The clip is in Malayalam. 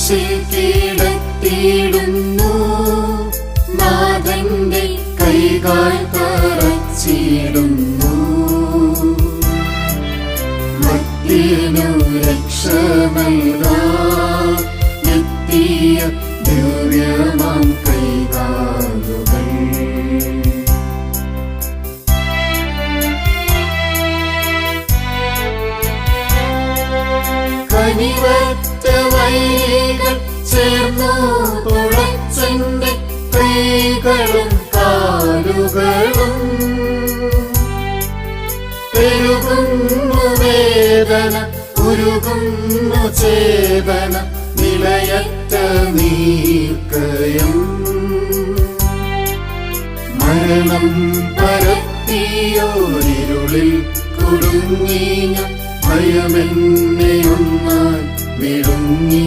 ക്രൂശിൽ കീഴത്തിയിടുന്നു. നാഥന്റെ കൈകാൽ തറച്ചിടുന്നു. ഭക്തിനു രക്ഷ നൽകാൻ എത്തിയ ദിവ്യമാം കൈകാലുകൾ. കനിവറ്റ വൈരികൾ ചേർന്നു തുളച്ചെന്റെ കൈകളും കാലുകളും. പെരുകുന്നു വേദന, ഉരുകുന്നു ചേതന, നിലയറ്റ നീർക്കയം. മരണം പരത്തിയോരിരുളിൽ കുടുങ്ങി ഞാൻ, ഭയമെന്നെ ഒന്നായി വിഴുങ്ങി.